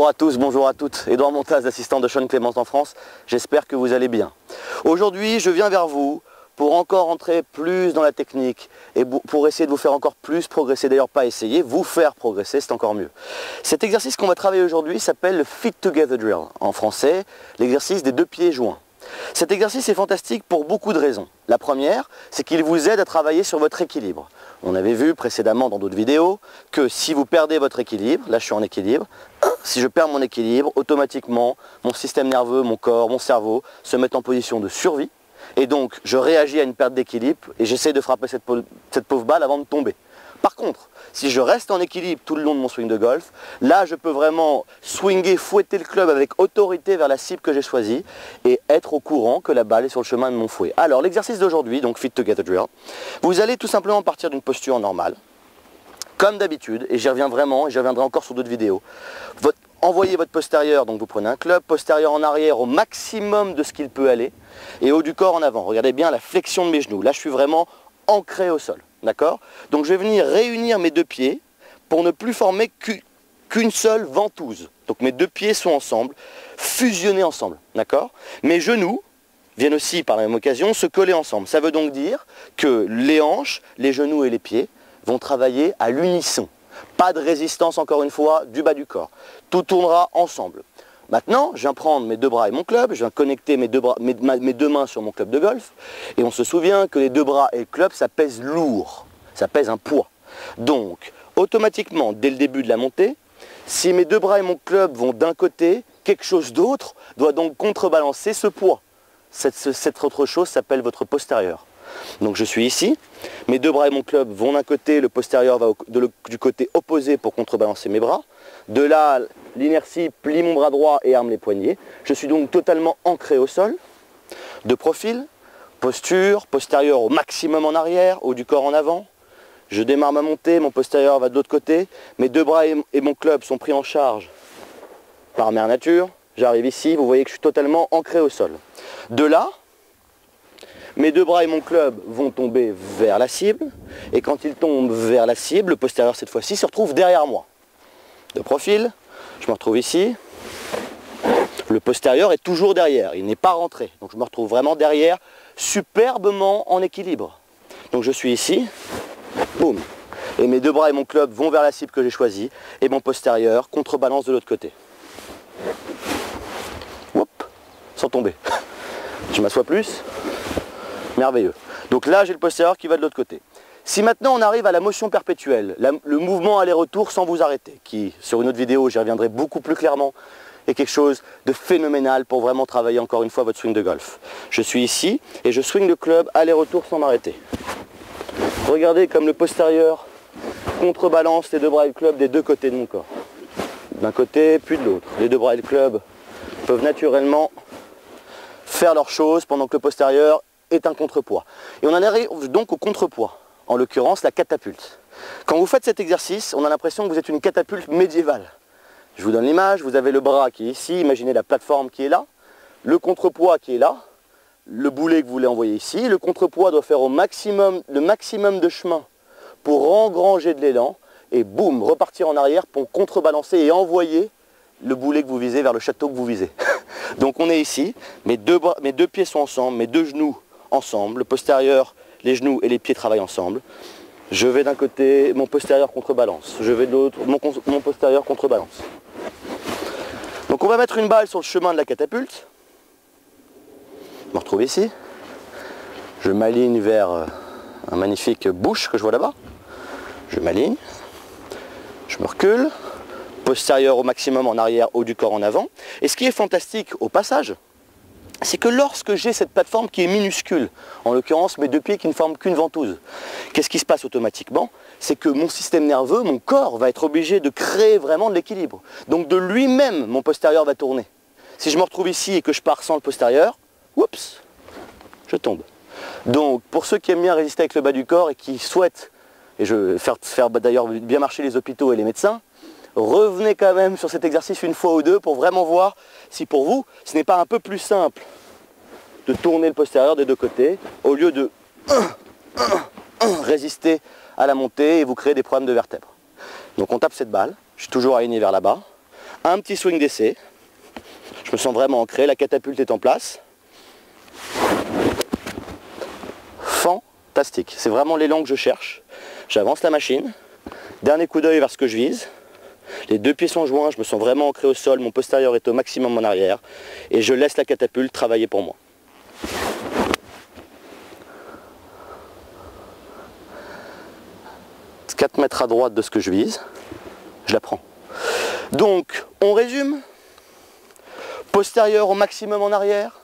Bonjour à tous, bonjour à toutes. Edouard Montaz, assistant de Sean Clément en France. J'espère que vous allez bien. Aujourd'hui, je viens vers vous pour encore entrer plus dans la technique et pour essayer de vous faire encore plus progresser. D'ailleurs, pas essayer, vous faire progresser, c'est encore mieux. Cet exercice qu'on va travailler aujourd'hui s'appelle le Feet Together Drill. En français, l'exercice des deux pieds joints. Cet exercice est fantastique pour beaucoup de raisons. La première, c'est qu'il vous aide à travailler sur votre équilibre. On avait vu précédemment dans d'autres vidéos que si vous perdez votre équilibre, là je suis en équilibre, si je perds mon équilibre, automatiquement mon système nerveux, mon corps, mon cerveau se met en position de survie et donc je réagis à une perte d'équilibre et j'essaie de frapper cette pauvre balle avant de tomber. Par contre, si je reste en équilibre tout le long de mon swing de golf, là je peux vraiment swinger, fouetter le club avec autorité vers la cible que j'ai choisie et être au courant que la balle est sur le chemin de mon fouet. Alors l'exercice d'aujourd'hui, donc Feet Together Drill, vous allez tout simplement partir d'une posture normale, comme d'habitude, et j'y reviens vraiment, et j'y reviendrai encore sur d'autres vidéos. Envoyez votre postérieur, donc vous prenez un club, postérieur en arrière au maximum de ce qu'il peut aller, et haut du corps en avant. Regardez bien la flexion de mes genoux, là je suis vraiment ancré au sol. D'accord? Donc je vais venir réunir mes deux pieds pour ne plus former qu'une seule ventouse. Donc mes deux pieds sont ensemble, fusionnés ensemble. D'accord? Mes genoux viennent aussi par la même occasion se coller ensemble. Ça veut donc dire que les hanches, les genoux et les pieds vont travailler à l'unisson. Pas de résistance encore une fois du bas du corps. Tout tournera ensemble. Maintenant, je viens prendre mes deux bras et mon club, je viens connecter mes deux mains sur mon club de golf, et on se souvient que les deux bras et le club, ça pèse lourd, ça pèse un poids. Donc, automatiquement, dès le début de la montée, si mes deux bras et mon club vont d'un côté, quelque chose d'autre doit donc contrebalancer ce poids. Cette autre chose s'appelle votre postérieur. Donc je suis ici, mes deux bras et mon club vont d'un côté, le postérieur va du côté opposé pour contrebalancer mes bras. De là, l'inertie plie mon bras droit et arme les poignets. Je suis donc totalement ancré au sol, de profil, posture, postérieur au maximum en arrière, haut du corps en avant. Je démarre ma montée, mon postérieur va de l'autre côté. Mes deux bras et mon club sont pris en charge par Mère Nature. J'arrive ici, vous voyez que je suis totalement ancré au sol. De là, mes deux bras et mon club vont tomber vers la cible. Et quand ils tombent vers la cible, le postérieur cette fois-ci se retrouve derrière moi. De profil, je me retrouve ici. Le postérieur est toujours derrière, il n'est pas rentré. Donc je me retrouve vraiment derrière, superbement en équilibre. Donc je suis ici, boum. Et mes deux bras et mon club vont vers la cible que j'ai choisie. Et mon postérieur contrebalance de l'autre côté. Hop, sans tomber. Je m'assois plus. Merveilleux. Donc là, j'ai le postérieur qui va de l'autre côté. Si maintenant on arrive à la motion perpétuelle, le mouvement aller-retour sans vous arrêter, qui sur une autre vidéo, j'y reviendrai beaucoup plus clairement, est quelque chose de phénoménal pour vraiment travailler encore une fois votre swing de golf. Je suis ici et je swing le club aller-retour sans m'arrêter. Regardez comme le postérieur contrebalance les deux bras et le club des deux côtés de mon corps. D'un côté puis de l'autre. Les deux bras et le club peuvent naturellement faire leurs choses pendant que le postérieur est un contrepoids. Et on en arrive donc au contrepoids, en l'occurrence la catapulte. Quand vous faites cet exercice, on a l'impression que vous êtes une catapulte médiévale. Je vous donne l'image, vous avez le bras qui est ici, imaginez la plateforme qui est là, le contrepoids qui est là, le boulet que vous voulez envoyer ici, le contrepoids doit faire le maximum de chemin pour engranger de l'élan, et boum, repartir en arrière pour contrebalancer et envoyer le boulet que vous visez vers le château que vous visez. Donc on est ici, mes deux pieds sont ensemble, mes deux genoux ensemble, le postérieur, les genoux et les pieds travaillent ensemble. Je vais d'un côté, mon postérieur contrebalance. Je vais de l'autre, mon postérieur contrebalance. Donc on va mettre une balle sur le chemin de la catapulte. Je me retrouve ici. Je m'aligne vers un magnifique bush que je vois là-bas. Je m'aligne. Je me recule. Postérieur au maximum en arrière, haut du corps en avant. Et ce qui est fantastique au passage, c'est que lorsque j'ai cette plateforme qui est minuscule, en l'occurrence mes deux pieds qui ne forment qu'une ventouse, qu'est-ce qui se passe automatiquement? C'est que mon système nerveux, mon corps va être obligé de créer vraiment de l'équilibre. Donc de lui-même, mon postérieur va tourner. Si je me retrouve ici et que je pars sans le postérieur, oups, je tombe. Donc pour ceux qui aiment bien résister avec le bas du corps et qui souhaitent, et je vais faire d'ailleurs bien marcher les hôpitaux et les médecins, revenez quand même sur cet exercice une fois ou deux pour vraiment voir si pour vous, ce n'est pas un peu plus simple de tourner le postérieur des deux côtés au lieu de résister à la montée et vous créer des problèmes de vertèbres. Donc on tape cette balle, je suis toujours aligné vers là-bas. Un petit swing d'essai. Je me sens vraiment ancré, la catapulte est en place. Fantastique, c'est vraiment l'élan que je cherche. J'avance la machine, dernier coup d'œil vers ce que je vise. Les deux pieds sont joints, je me sens vraiment ancré au sol, mon postérieur est au maximum en arrière. Et je laisse la catapulte travailler pour moi. « 4 mètres à droite de ce que je vise, je la prends. » Donc, on résume. Postérieur au maximum en arrière.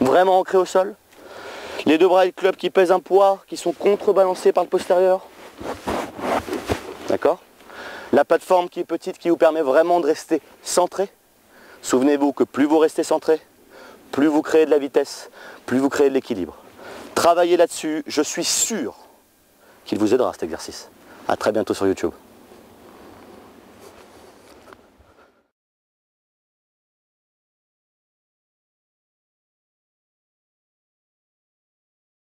Vraiment ancré au sol. Les deux bras de club qui pèsent un poids, qui sont contrebalancés par le postérieur. D'accord? La plateforme qui est petite, qui vous permet vraiment de rester centré. Souvenez-vous que plus vous restez centré, plus vous créez de la vitesse, plus vous créez de l'équilibre. Travaillez là-dessus, je suis sûr qu'il vous aidera cet exercice. A très bientôt sur YouTube.